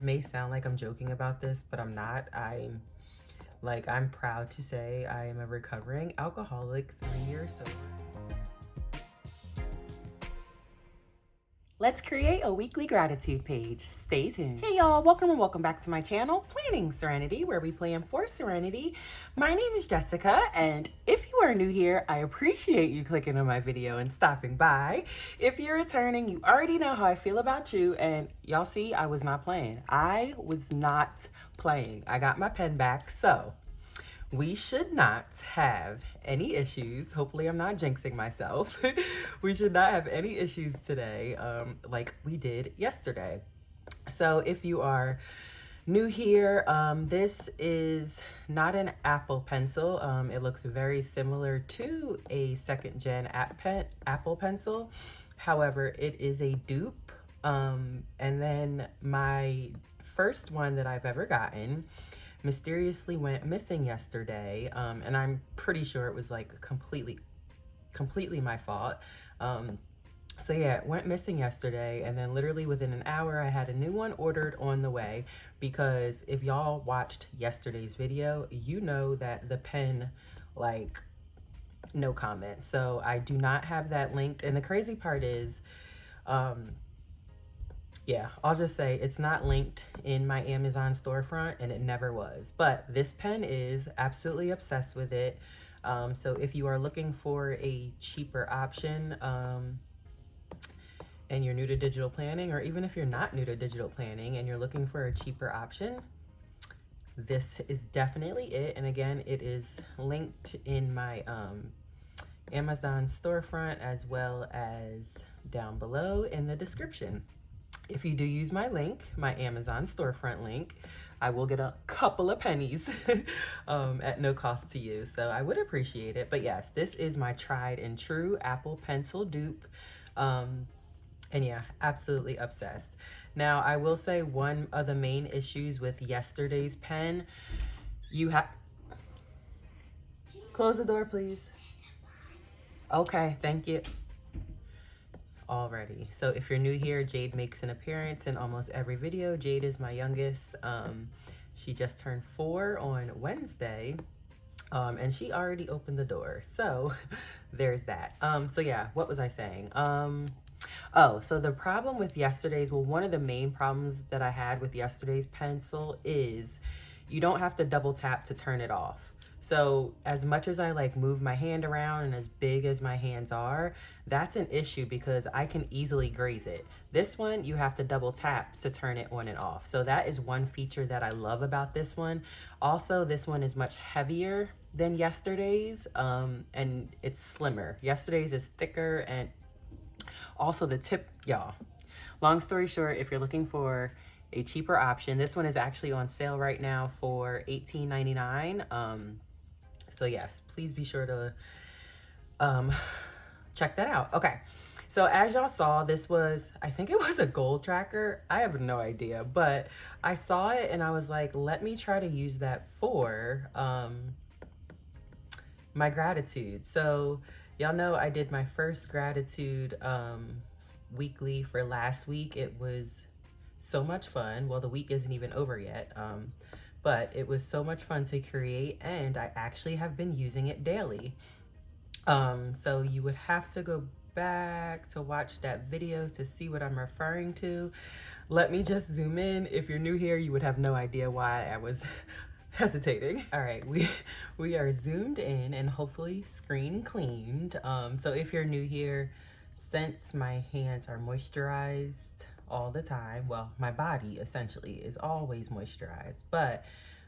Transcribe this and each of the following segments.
May sound like I'm joking about this, but I'm not. I'm proud to say I am a recovering alcoholic, 3 years sober. Let's create a weekly gratitude page. Stay tuned. Hey y'all, welcome and welcome back to my channel, Planning Serenity, where we plan for serenity. My name is Jessica, and if you are new here, I appreciate you clicking on my video and stopping by. If you're returning, you already know how I feel about you, and y'all see, I was not playing. I got my pen back, so we should not have any issues. Hopefully I'm not jinxing myself. We should not have any issues today like we did yesterday. So if you are new here, this is not an Apple Pencil. It looks very similar to a second gen Apple Pencil. However, it is a dupe. And then my first one that I've ever gotten mysteriously went missing yesterday, and I'm pretty sure it was like completely my fault. So yeah, it went missing yesterday, and then literally within an hour I had a new one ordered on the way, because if y'all watched yesterday's video, you know that the pen, like, no comment. So I do not have that linked, and the crazy part is, yeah, I'll just say it's not linked in my Amazon storefront, and it never was. But this pen is, absolutely obsessed with it. So if you are looking for a cheaper option, and you're new to digital planning, or even if you're not new to digital planning and you're looking for a cheaper option, this is definitely it. And again, it is linked in my Amazon storefront, as well as down below in the description. If you do use my link, my Amazon storefront link, I will get a couple of pennies at no cost to you. So I would appreciate it. But yes, this is my tried and true Apple Pencil dupe. And yeah, absolutely obsessed. Now, I will say one of the main issues with yesterday's pen, close the door, please. Okay, thank you. Already. So if you're new here, Jade makes an appearance in almost every video. Jade is my youngest. She just turned 4 on Wednesday, and she already opened the door. So there's that. So yeah, what was I saying? Oh, so the problem with yesterday's, well, one of the main problems that I had with yesterday's pencil is you don't have to double tap to turn it off. So as much as I like move my hand around and as big as my hands are, that's an issue because I can easily graze it. This one, you have to double tap to turn it on and off. So that is one feature that I love about this one. Also, this one is much heavier than yesterday's, and it's slimmer. Yesterday's is thicker, and also the tip, y'all. Long story short, if you're looking for a cheaper option, this one is actually on sale right now for $18.99. So yes, please be sure to check that out. Okay, so as y'all saw, this was, I think it was a goal tracker. I have no idea, but I saw it and I was like, let me try to use that for my gratitude. So y'all know I did my first gratitude weekly for last week. It was so much fun. Well, the week isn't even over yet. But it was so much fun to create, and I actually have been using it daily. So you would have to go back to watch that video to see what I'm referring to. Let me just zoom in. If you're new here, you would have no idea why I was hesitating. All right, we are zoomed in and hopefully screen cleaned. So if you're new here, since my hands are moisturized all the time, well, my body essentially is always moisturized, but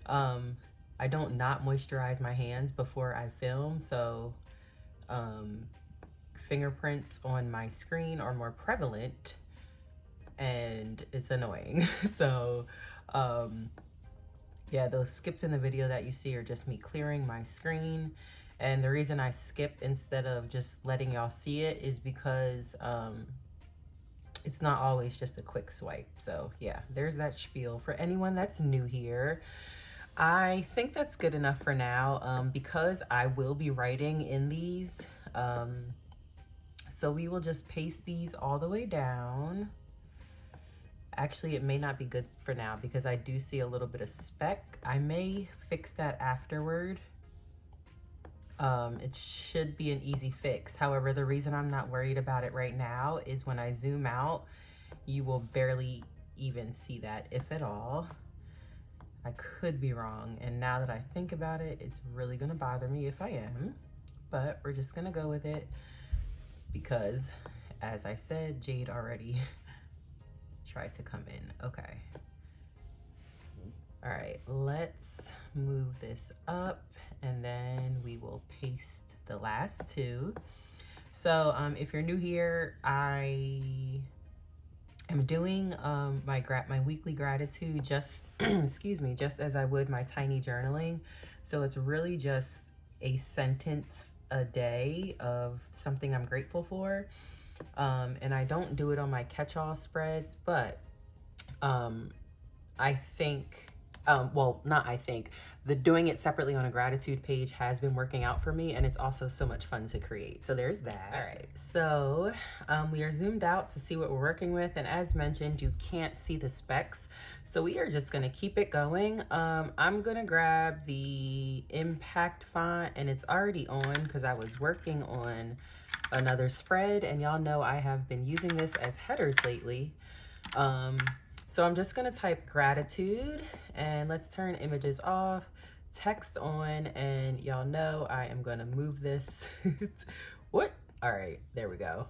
I don't not moisturize my hands before I film, so fingerprints on my screen are more prevalent, and it's annoying. So yeah, those skips in the video that you see are just me clearing my screen. And the reason I skip instead of just letting y'all see it is because it's not always just a quick swipe. So yeah, there's that spiel for anyone that's new here. I think that's good enough for now, because I will be writing in these. So we will just paste these all the way down. Actually, it may not be good for now because I do see a little bit of speck. I may fix that afterward. It should be an easy fix. However, the reason I'm not worried about it right now is when I zoom out, you will barely even see that, if at all. I could be wrong, and now that I think about it, it's really gonna bother me if I am, but we're just gonna go with it because, as I said, Jade already tried to come in. Okay. All right, let's move this up and then we will paste the last two. So if you're new here, I am doing my weekly gratitude just excuse me, just as I would my tiny journaling. So it's really just a sentence a day of something I'm grateful for. And I don't do it on my catch-all spreads, but I think the doing it separately on a gratitude page has been working out for me, and it's also so much fun to create. So there's that. All right, so we are zoomed out to see what we're working with, and as mentioned, you can't see the specs, so we are just gonna keep it going. I'm gonna grab the impact font, and it's already on because I was working on another spread, and y'all know I have been using this as headers lately. So I'm just gonna type gratitude, and let's turn images off, text on, and y'all know I am gonna move this. What? All right, there we go.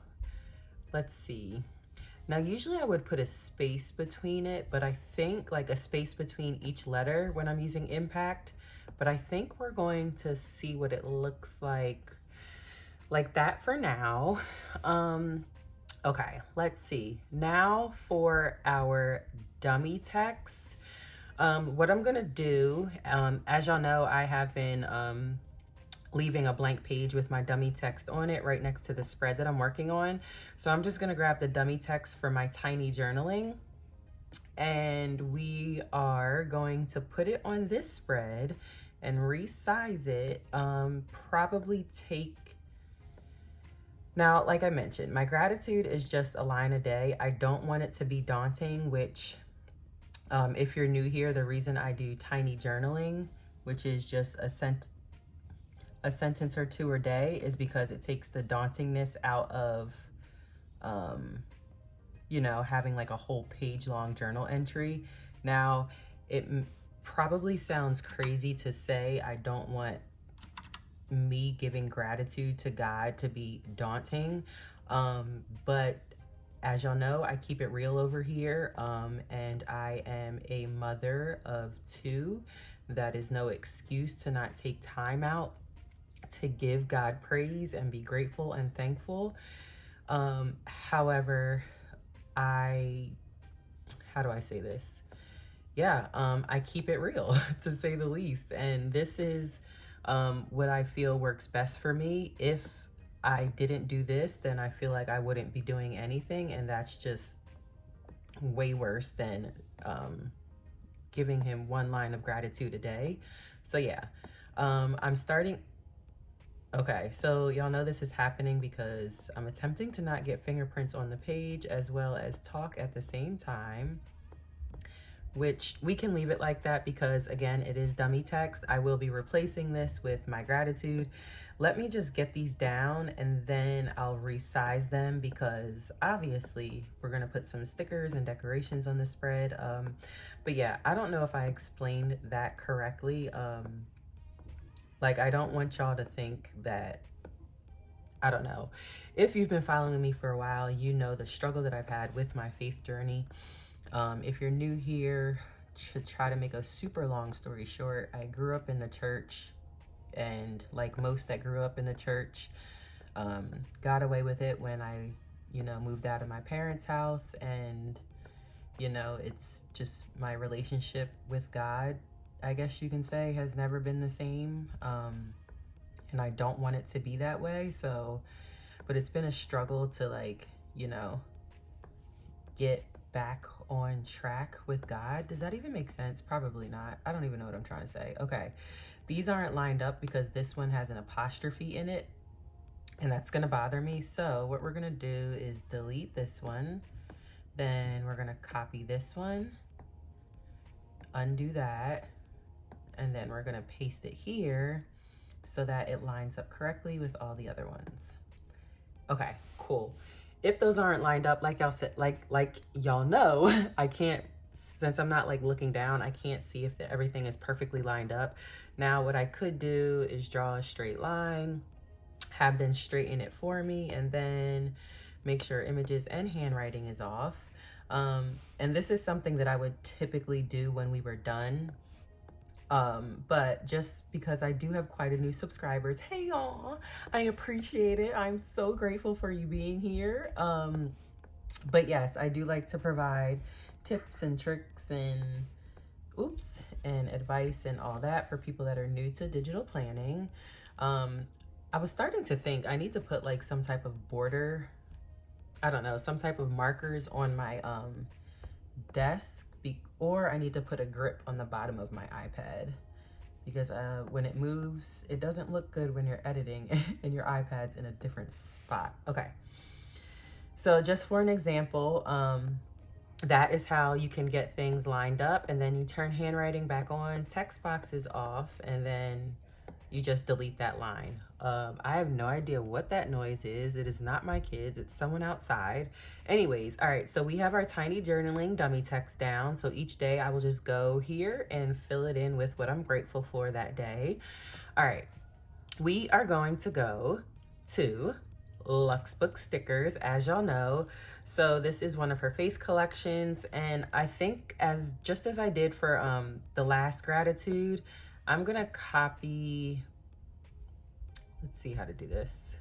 Let's see. Now, usually I would put a space between it, but I think like a space between each letter when I'm using impact, but I think we're going to see what it looks like that for now. Okay, let's see. Now for our dummy text. What I'm gonna do, as y'all know, I have been leaving a blank page with my dummy text on it right next to the spread that I'm working on. So I'm just gonna grab the dummy text for my tiny journaling, and we are going to put it on this spread and resize it. Probably take, now, like I mentioned, my gratitude is just a line a day. I don't want it to be daunting, which if you're new here, the reason I do tiny journaling, which is just a sentence or two a day, is because it takes the dauntingness out of, you know, having like a whole page long journal entry. Now, it probably sounds crazy to say I don't want me giving gratitude to God to be daunting, but as y'all know, I keep it real over here, and I am a mother of two. That is no excuse to not take time out to give God praise and be grateful and thankful. However, how do I say this? Yeah, I keep it real to say the least, and this is what I feel works best for me. If I didn't do this, then I feel like I wouldn't be doing anything, and that's just way worse than giving him one line of gratitude a day. So yeah, I'm starting. Okay, so y'all know this is happening because I'm attempting to not get fingerprints on the page as well as talk at the same time, which we can leave it like that because, again, it is dummy text. I will be replacing this with my gratitude. Let me just get these down and then I'll resize them because obviously we're going to put some stickers and decorations on the spread. But yeah, I don't know if I explained that correctly. Like, I don't want y'all to think that, I don't know. If you've been following me for a while, you know the struggle that I've had with my faith journey. If you're new here, to try to make a super long story short, I grew up in the church, and like most that grew up in the church, got away with it when I, moved out of my parents' house, and, it's just my relationship with God, I guess you can say, has never been the same, and I don't want it to be that way, but it's been a struggle to, like, get back on track with God. Does that even make sense? Probably not. I don't even know what I'm trying to say. Okay, these aren't lined up because this one has an apostrophe in it, and that's gonna bother me. So what we're gonna do is delete this one, Then we're gonna copy this one, undo that, and then we're gonna paste it here so that it lines up correctly with all the other ones. Okay, cool. If those aren't lined up, like y'all said, like y'all know, I can't, since I'm not like looking down, I can't see if everything is perfectly lined up. Now what I could do is draw a straight line, have them straighten it for me, and then make sure images and handwriting is off. And this is something that I would typically do when we were done. But just because I do have quite a new subscribers, hey y'all, I appreciate it. I'm so grateful for you being here. But yes, I do like to provide tips and tricks and and advice and all that for people that are new to digital planning. I was starting to think I need to put like some type of border, I don't know, some type of markers on my desk, or I need to put a grip on the bottom of my iPad, because when it moves, it doesn't look good when you're editing and your iPad's in a different spot. Okay, so just for an example, that is how you can get things lined up, and then you turn handwriting back on, text box is off, and then you just delete that line. I have no idea what that noise is. It is not my kids, it's someone outside. Anyways, all right, so we have our tiny journaling dummy text down. So each day I will just go here and fill it in with what I'm grateful for that day. All right, we are going to go to Luxbook stickers, as y'all know. So this is one of her faith collections, and I think just as I did for the last gratitude, I'm gonna copy, let's see how to do this.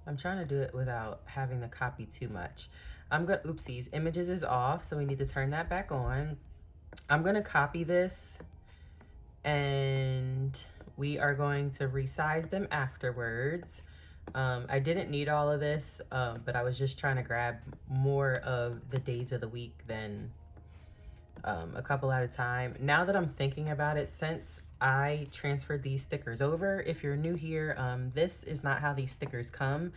I'm trying to do it without having to copy too much. Oopsies, images is off, so we need to turn that back on. I'm gonna copy this, and we are going to resize them afterwards. I didn't need all of this, but I was just trying to grab more of the days of the week than a couple at a time. Now that I'm thinking about it, since I transferred these stickers over, if you're new here, this is not how these stickers come.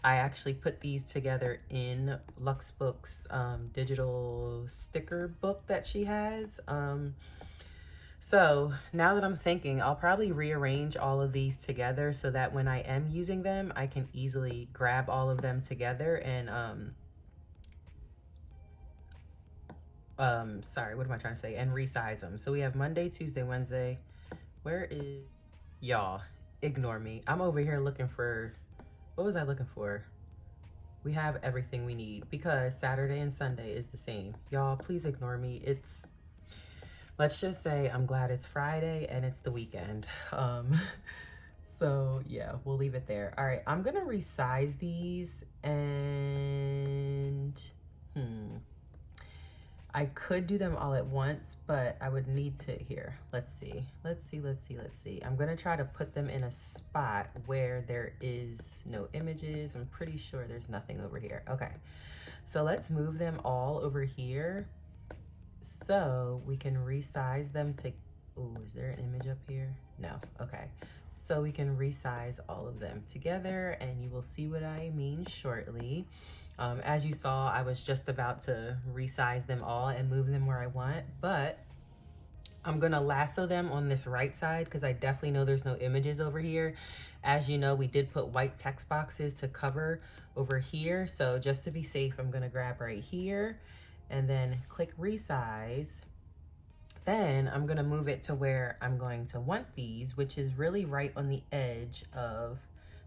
I actually put these together in Luxbook's digital sticker book that she has. So now that I'm thinking, I'll probably rearrange all of these together so that when I am using them, I can easily grab all of them together and sorry, what am I trying to say? And resize them. So we have Monday, Tuesday, Wednesday. Where is, y'all, ignore me. I'm over here looking for, what was I looking for? We have everything we need because Saturday and Sunday is the same. Y'all, please ignore me. Let's just say I'm glad it's Friday and it's the weekend. So yeah, we'll leave it there. All right, I'm gonna resize these, and I could do them all at once, but I would need to, here, let's see. I'm gonna try to put them in a spot where there is no images. I'm pretty sure there's nothing over here. Okay, so let's move them all over here so we can resize them to, oh, is there an image up here? No, okay. So we can resize all of them together, and you will see what I mean shortly. As you saw, I was just about to resize them all and move them where I want, but I'm gonna lasso them on this right side because I definitely know there's no images over here. As you know, we did put white text boxes to cover over here. So just to be safe, I'm gonna grab right here and then click resize. Then I'm gonna move it to where I'm going to want these, which is really right on the edge of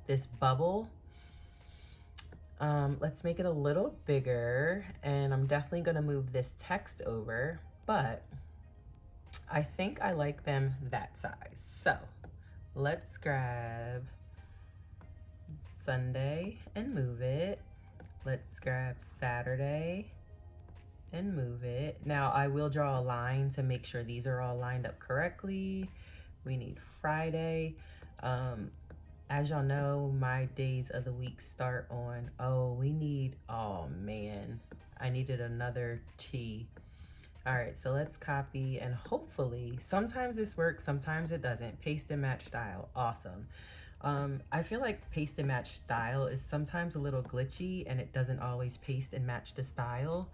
this bubble. Let's make it a little bigger, and I'm definitely gonna move this text over, but I think I like them that size. So let's grab Sunday and move it. Let's grab Saturday and move it. Now I will draw a line to make sure these are all lined up correctly. We need Friday. As y'all know, my days of the week start on, oh man, I needed another T. All right, so let's copy, and hopefully, sometimes this works, sometimes it doesn't. Paste and match style, awesome. I feel like paste and match style is sometimes a little glitchy and it doesn't always paste and match the style.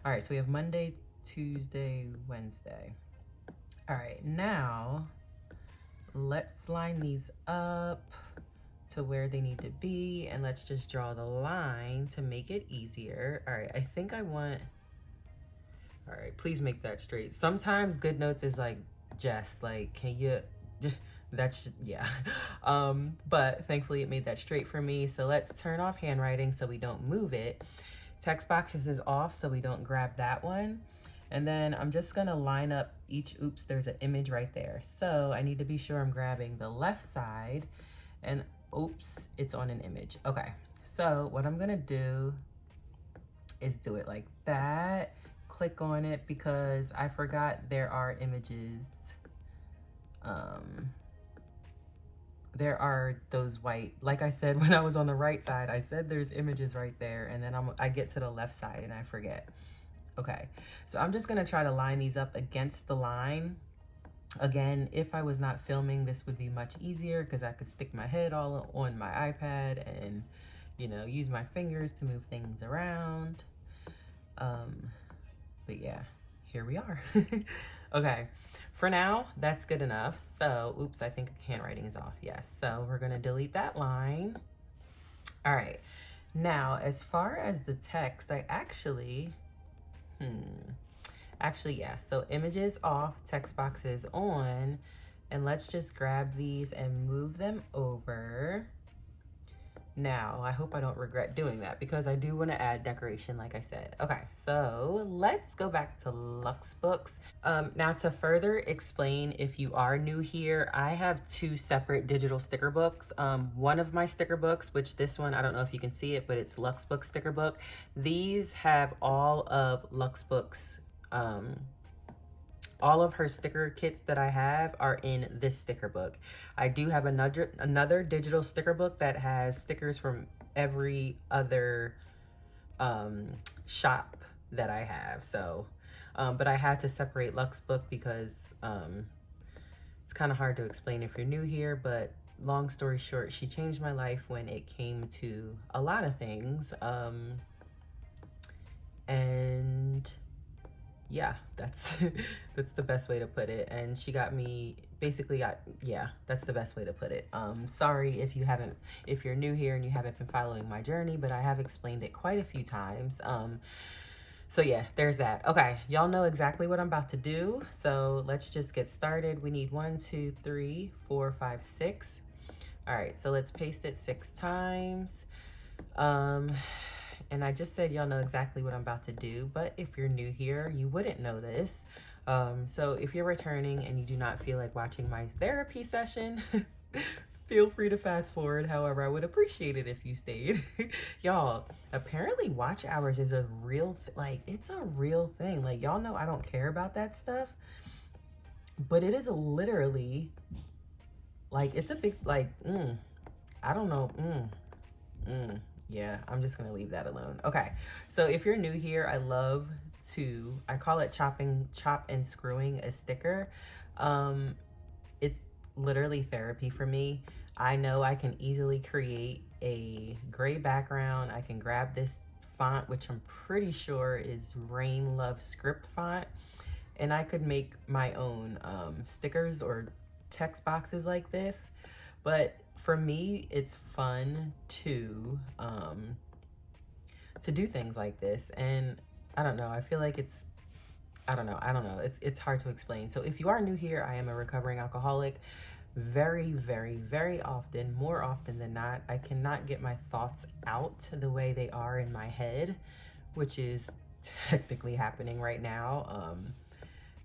All right, so we have Monday, Tuesday, Wednesday. All right, now let's line these up to where they need to be, and let's just draw the line to make it easier. All right, I think I want, all right, please make that straight. Sometimes Goodnotes is like, Jess, like, can you, that's just, yeah. But thankfully it made that straight for me. So let's turn off handwriting so we don't move it. Text boxes is off so we don't grab that one. And then I'm just gonna line up each, oops, there's an image right there. So I need to be sure I'm grabbing the left side, and oops, it's on an image. Okay, so what I'm gonna do is do it like that. Click on it because I forgot there are images. There are those white, like I said, when I was on the right side, I said there's images right there, and then I get to the left side and I forget. Okay, so I'm just gonna try to line these up against the line. Again, if I was not filming, this would be much easier because I could stick my head all on my iPad and, you know, use my fingers to move things around. But yeah, here we are. Okay, for now, that's good enough. So, oops, I think handwriting is off. Yes, so we're gonna delete that line. All right, now as far as the text, I actually, yeah, so images off, text boxes on, and let's just grab these and move them over. Now, I hope I don't regret doing that because I do want to add decoration, like I said. Okay, so let's go back to Luxbooks. Now, to further explain, if you are new here, I have two separate digital sticker books. One of my sticker books, which this one, I don't know if you can see it, but it's Luxbook sticker book. These have all of Luxbook's all of her sticker kits that I have are in this sticker book. I do have another digital sticker book that has stickers from every other shop that I have. So, but I had to separate Luxbook because it's kind of hard to explain if you're new here, but long story short, she changed my life when it came to a lot of things. And yeah, that's that's the best way to put it. And she got me basically yeah, that's the best way to put it. Sorry if you're new here and you haven't been following my journey, but I have explained it quite a few times. So yeah, there's that. Okay, y'all know exactly what I'm about to do. So let's just get started. We need 1, 2, 3, 4, 5, 6. All right, so let's paste it 6 times. And I just said y'all know exactly what I'm about to do, but if you're new here, you wouldn't know this. So if you're returning and you do not feel like watching my therapy session, feel free to fast forward. However, I would appreciate it if you stayed. Y'all, apparently watch hours is a real, it's a real thing. Like, y'all know I don't care about that stuff, but it is literally, like, it's a big, like, I don't know, yeah, I'm just gonna leave that alone. Okay, so if you're new here, I call it chop and screwing a sticker. It's literally therapy for me. I know I can easily create a gray background. I can grab this font, which I'm pretty sure is Rain Love script font, and I could make my own stickers or text boxes like this. But for me, it's fun to do things like this. And I don't know, I feel like I don't know, it's hard to explain. So if you are new here, I am a recovering alcoholic. Very, very, very often, more often than not, I cannot get my thoughts out the way they are in my head, which is technically happening right now.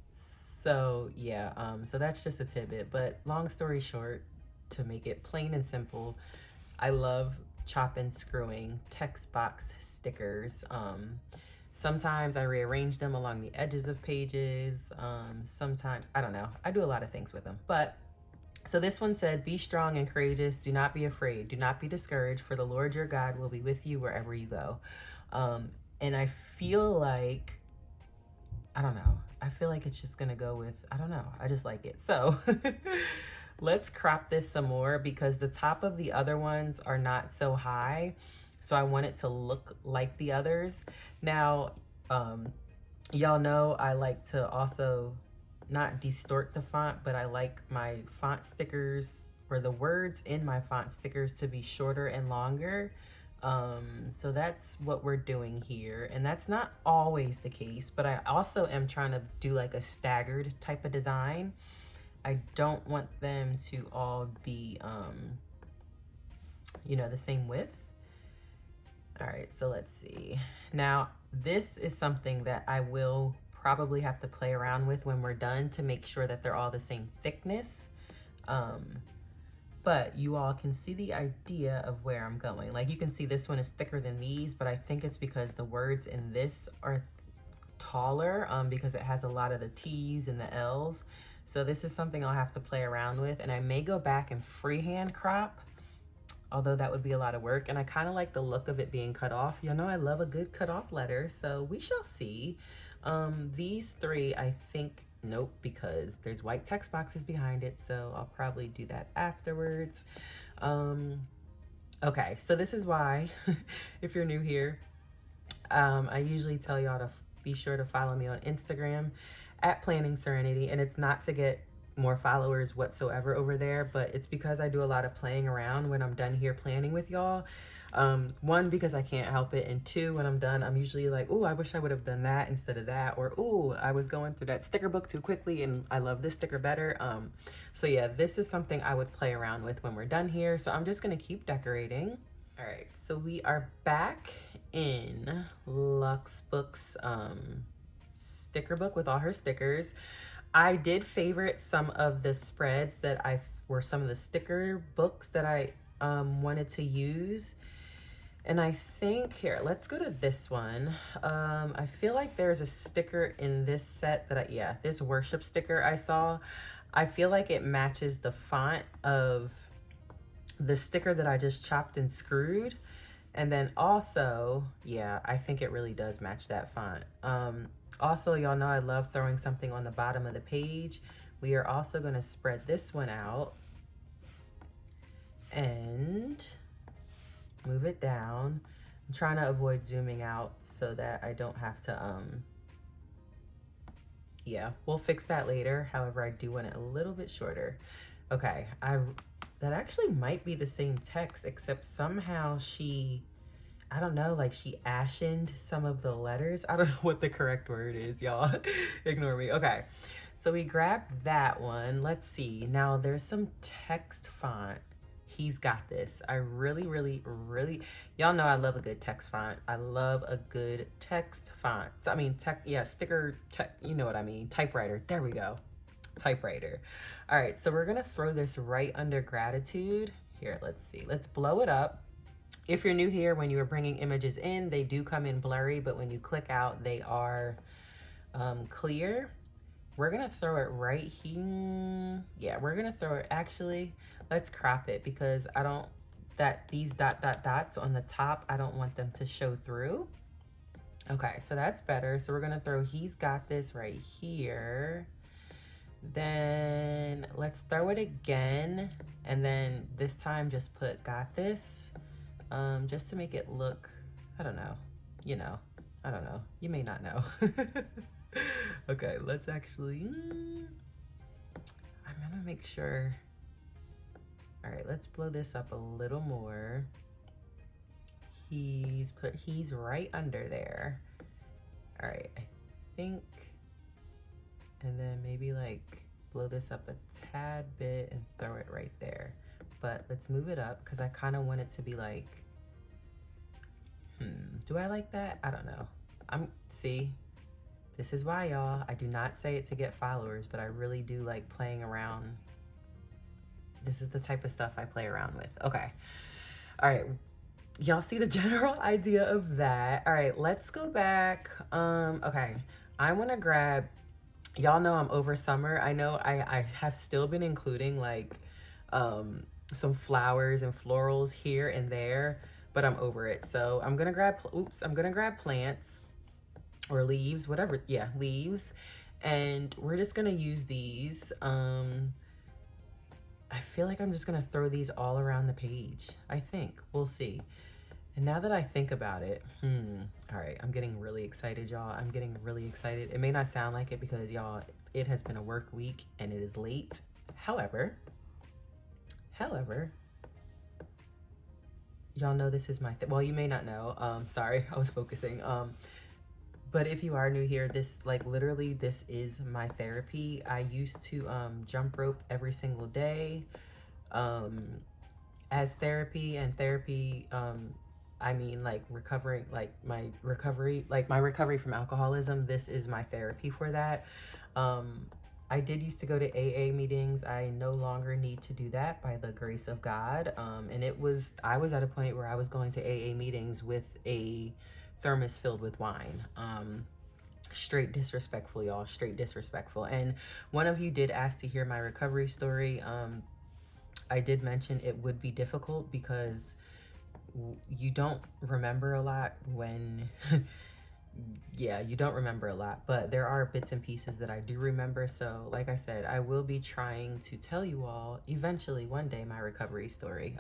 So yeah, so that's just a tidbit. But long story short, to make it plain and simple, I love chop and screwing text box stickers. Sometimes I rearrange them along the edges of pages. Sometimes, I don't know, I do a lot of things with them. But so this one said, be strong and courageous. Do not be afraid. Do not be discouraged, for the Lord your God will be with you wherever you go. And I feel like, I don't know, I feel like it's just gonna go with, I don't know, I just like it. So let's crop this some more because the top of the other ones are not so high. So I want it to look like the others. Now, Y'all know I like to also not distort the font, but I like my font stickers or the words in my font stickers to be shorter and longer. So that's what we're doing here. And that's not always the case, but I also am trying to do like a staggered type of design. I don't want them to all be, you know, the same width. All right, so let's see. Now, this is something that I will probably have to play around with when we're done to make sure that they're all the same thickness. But you all can see the idea of where I'm going. Like you can see this one is thicker than these, but I think it's because the words in this are taller because it has a lot of the T's and the L's. So this is something I'll have to play around with, and I may go back and freehand crop, although that would be a lot of work. And I kind of like the look of it being cut off. You know, I love a good cut off letter, so we shall see. These three, I think, nope, because there's white text boxes behind it, so I'll probably do that afterwards. Okay, so this is why, if you're new here, I usually tell y'all to be sure to follow me on Instagram at Planning Serenity, and it's not to get more followers whatsoever over there, but it's because I do a lot of playing around when I'm done here planning with y'all. One, because I can't help it, and two, when I'm done, I'm usually like, oh, I wish I would have done that instead of that, or oh, I was going through that sticker book too quickly and I love this sticker better. So yeah, this is something I would play around with when we're done here, so I'm just gonna keep decorating. All right, so we are back in Luxbook's sticker book with all her stickers. I did favorite some of the spreads that were some of the sticker books that I wanted to use. And I think, here, let's go to this one. I feel like there's a sticker in this set that yeah, this worship sticker I saw. I feel like it matches the font of the sticker that I just chopped and screwed. And then also, yeah, I think it really does match that font. Also, y'all know I love throwing something on the bottom of the page. We are also gonna spread this one out and move it down. I'm trying to avoid zooming out so that I don't have to, yeah, we'll fix that later. However, I do want it a little bit shorter. Okay, that actually might be the same text, except somehow I don't know, like she ashened some of the letters. I don't know what the correct word is, y'all. Ignore me. Okay, so we grabbed that one. Let's see. Now there's some text font. He's got this. I really, y'all know I love a good text font. I love a good text font. So, I mean, sticker, you know what I mean. Typewriter. There we go. Typewriter. All right, so we're gonna throw this right under gratitude. Here, let's see. Let's blow it up. If you're new here, when you are bringing images in, they do come in blurry, but when you click out, they are clear. We're gonna throw it right here. Yeah, we're gonna throw it, actually, let's crop it because I don't, these dots on the top, I don't want them to show through. Okay, so that's better. So we're gonna throw he's got this right here. Then let's throw it again. And then this time just put got this. Just to make it look, I don't know, you know, I don't know, you may not know. Okay, let's actually, I'm gonna make sure. All right, let's blow this up a little more. He's right under there. All right, I think, and then maybe like blow this up a tad bit and throw it right there. But let's move it up because I kind of want it to be like, do I like that? I don't know. See, this is why, y'all, I do not say it to get followers, but I really do like playing around. This is the type of stuff I play around with. Okay. All right. Y'all see the general idea of that. All right, let's go back. Okay. I want to grab, y'all know I'm over summer. I know I have still been including like, some flowers and florals here and there, but I'm over it. So I'm gonna grab, I'm gonna grab plants or leaves, whatever. Yeah, leaves. And we're just gonna use these. I feel like I'm just gonna throw these all around the page. I think, we'll see. And now that I think about it, all right, I'm getting really excited, y'all. I'm getting really excited. It may not sound like it because, y'all, it has been a work week and it is late. However, y'all know this is my, well, you may not know. Sorry, I was focusing. But if you are new here, this, like, literally, this is my therapy. I used to jump rope every single day as therapy, and therapy, I mean, like, recovering, like my recovery from alcoholism. This is my therapy for that. I did used to go to AA meetings. I no longer need to do that by the grace of God. And I was at a point where I was going to AA meetings with a thermos filled with wine. Straight disrespectful, y'all, straight disrespectful. And one of you did ask to hear my recovery story. I did mention it would be difficult because you don't remember a lot when yeah, you don't remember a lot, but there are bits and pieces that I do remember. So like I said, I will be trying to tell you all eventually one day my recovery story.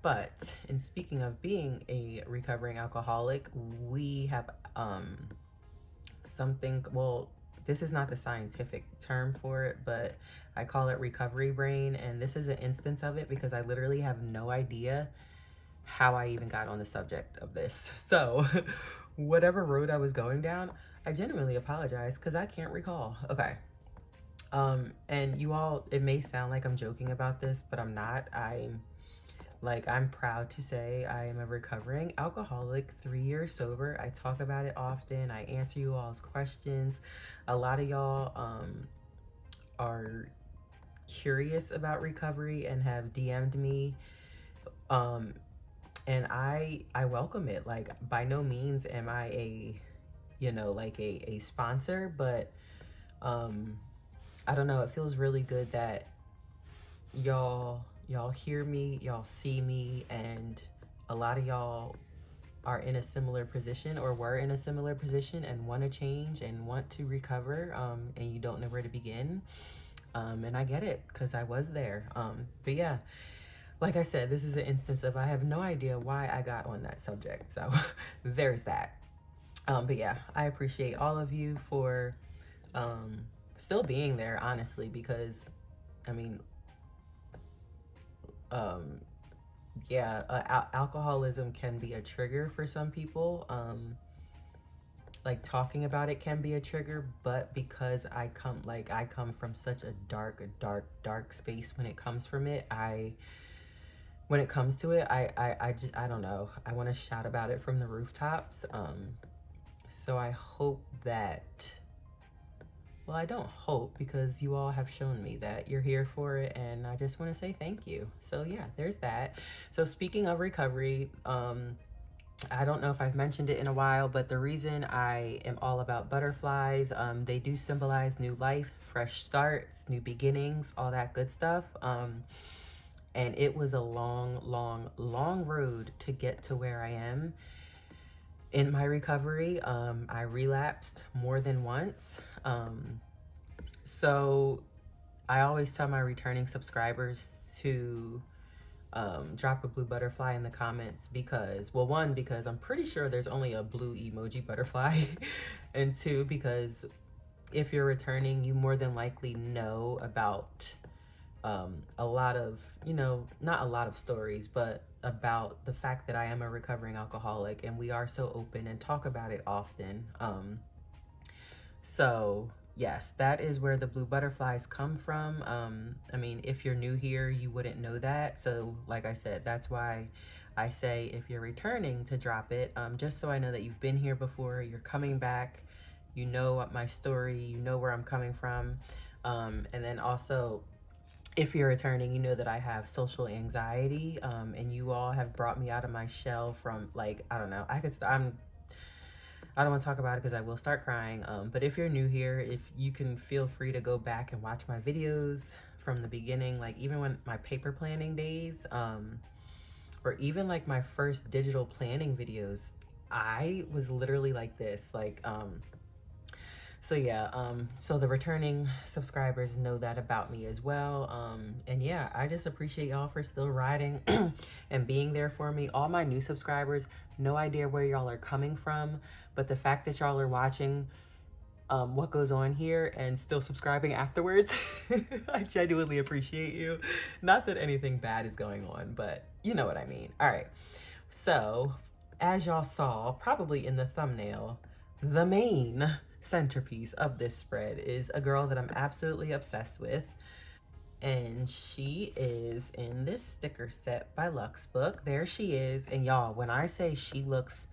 But in speaking of being a recovering alcoholic, we have something, well, this is not the scientific term for it, but I call it recovery brain. And this is an instance of it because I literally have no idea how I even got on the subject of this. So whatever road I was going down, I genuinely apologize because I can't recall. Okay. And you all, it may sound like I'm joking about this, but I'm not. I'm proud to say I am a recovering alcoholic, 3 years sober. I talk about it often. I answer you all's questions. A lot of y'all are curious about recovery and have DM'd me. And I welcome it. Like, by no means am I a, like a sponsor, but I don't know, it feels really good that y'all hear me, y'all see me, and a lot of y'all are in a similar position or were in a similar position and want to change and want to recover, and you don't know where to begin. And I get it because I was there. But yeah, like I said, this is an instance of I have no idea why I got on that subject. So there's that. But yeah, I appreciate all of you for still being there, honestly, because I mean, alcoholism can be a trigger for some people. Like, talking about it can be a trigger, but because I come from such a dark space when it comes to it, I don't know, I want to shout about it from the rooftops. So I hope that, well, I don't hope, because you all have shown me that you're here for it, and I just want to say thank you. So yeah, there's that. So speaking of recovery, I don't know if I've mentioned it in a while, but the reason I am all about butterflies, they do symbolize new life, fresh starts, new beginnings, all that good stuff. And it was a long road to get to where I am in my recovery. I relapsed more than once. So I always tell my returning subscribers to drop a blue butterfly in the comments because, well, one, because I'm pretty sure there's only a blue emoji butterfly, and two, because if you're returning, you more than likely know about a lot of, not a lot of stories, but about the fact that I am a recovering alcoholic, and we are so open and talk about it often. So yes, that is where the blue butterflies come from. I mean, if you're new here, you wouldn't know that. So like I said, that's why I say if you're returning to drop it, just so I know that you've been here before, you're coming back, you know what my story, you know where I'm coming from. And then also, if you're returning, you know that I have social anxiety, and you all have brought me out of my shell from, like, I don't know, I don't want to talk about it because I will start crying. But if you're new here, if you can feel free to go back and watch my videos from the beginning, like even when my paper planning days, or even like my first digital planning videos, I was literally like this, like, So yeah, so the returning subscribers know that about me as well. And yeah, I just appreciate y'all for still riding and being there for me. All my new subscribers, no idea where y'all are coming from, but the fact that y'all are watching what goes on here and still subscribing afterwards, I genuinely appreciate you. Not that anything bad is going on, but you know what I mean. All right, so as y'all saw probably in the thumbnail, the main centerpiece of this spread is a girl that I'm absolutely obsessed with, and she is in this sticker set by Luxbook. There she is, and y'all, when I say she looks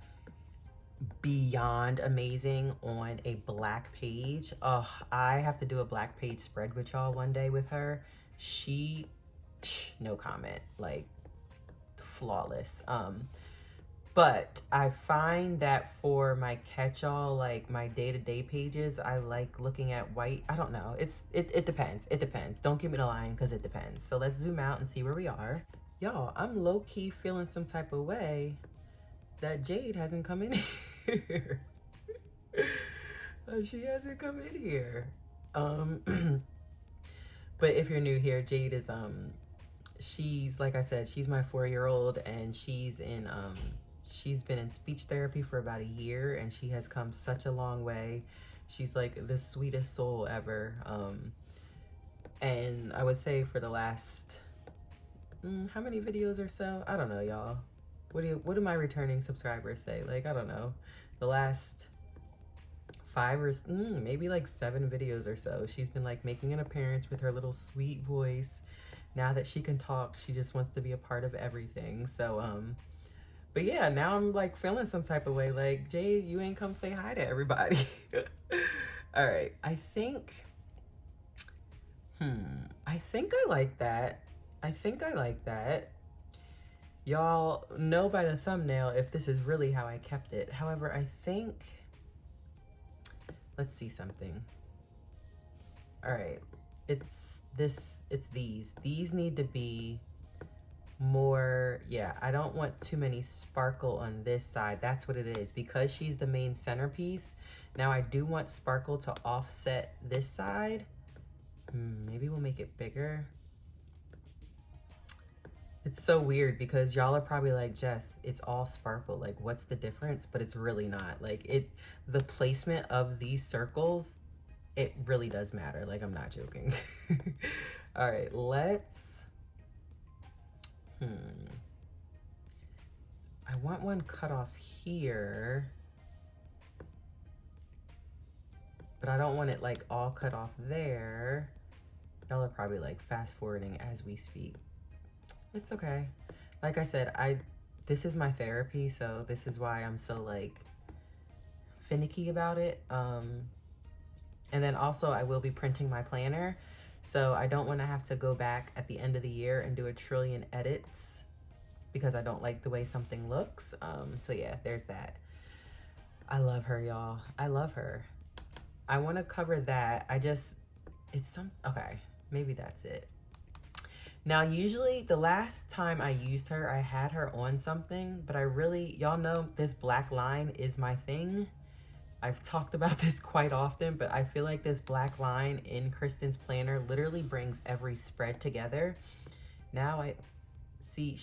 beyond amazing on a black page, oh, I have to do a black page spread with y'all one day with her. She, no comment, like flawless. But I find that for my catch-all, like my day-to-day pages, I like looking at white. I don't know. It depends. It depends. Don't give me the line because it depends. So let's zoom out and see where we are. Y'all, I'm low-key feeling some type of way that Jade hasn't come in here. She hasn't come in here. But if you're new here, Jade is she's, like I said, she's my 4-year-old, and she's been in speech therapy for about a year, and she has come such a long way. She's like the sweetest soul ever. And I would say for the last how many videos or so? I don't know, y'all. What do my returning subscribers say? Like, I don't know. The last 5 or maybe like 7 videos or so, she's been like making an appearance with her little sweet voice. Now that she can talk, she just wants to be a part of everything. So but yeah, now I'm like feeling some type of way, like, Jade, you ain't come say hi to everybody. All right, I think I like that. I think I like that. Y'all know by the thumbnail if this is really how I kept it. However, I think, let's see something. All right, it's these. These need to be more, yeah, I don't want too many sparkle on this side. That's what it is, because she's the main centerpiece. Now I do want sparkle to offset this side. Maybe we'll make it bigger. It's so weird because y'all are probably like, Jess, it's all sparkle. Like, what's the difference? But it's really not. Like, the placement of these circles, it really does matter. Like, I'm not joking. All right, let's, I want one cut off here, but I don't want it like all cut off there. Y'all are probably like fast forwarding as we speak. It's okay. Like I said, this is my therapy, so this is why I'm so like finicky about it. And then also I will be printing my planner, so I don't want to have to go back at the end of the year and do a trillion edits because I don't like the way something looks. So yeah, there's that. I love her, y'all. I love her. I want to cover that. Okay, maybe that's it. Now, usually the last time I used her, I had her on something, but y'all know this black line is my thing. I've talked about this quite often, but I feel like this black line in Kristen's planner literally brings every spread together. Now I see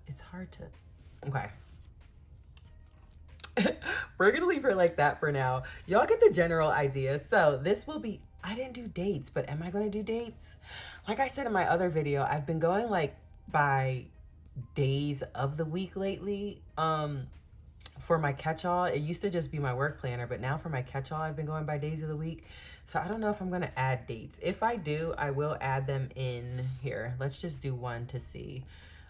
it's hard to, okay. We're gonna leave her like that for now. Y'all get the general idea. So this will be, I didn't do dates, but am I gonna do dates? Like I said in my other video, I've been going like by days of the week lately. For my catch-all, it used to just be my work planner, but now for my catch-all, I've been going by days of the week. So I don't know if I'm gonna add dates. If I do, I will add them in here. Let's just do one to see.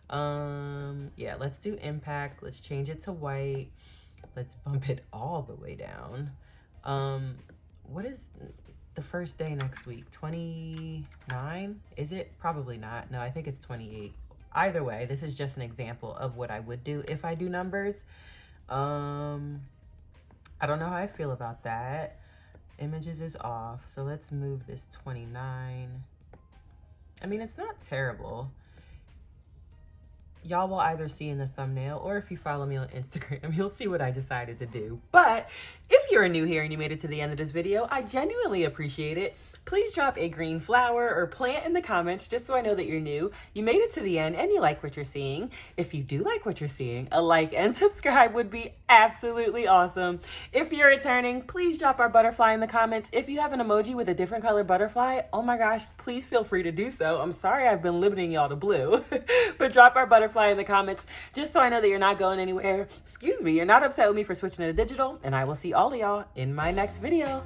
Yeah, let's do impact. Let's change it to white. Let's bump it all the way down. What is the first day next week? 29? Is it? Probably not. No, I think it's 28. Either way, this is just an example of what I would do if I do numbers. I don't know how I feel about that. Images is off, so let's move this 29. I mean, it's not terrible. Y'all will either see in the thumbnail, or if you follow me on Instagram, you'll see what I decided to do. But if If you're new here and you made it to the end of this video, I genuinely appreciate it. Please drop a green flower or plant in the comments just so I know that you're new, you made it to the end, and you like what you're seeing. If you do like what you're seeing, a like and subscribe would be absolutely awesome. If you're returning, please drop our butterfly in the comments. If you have an emoji with a different color butterfly, oh my gosh, please feel free to do so. I'm sorry I've been limiting y'all to blue, but drop our butterfly in the comments just so I know that you're not going anywhere. Excuse me, you're not upset with me for switching to digital, and I will see all of y'all in my next video.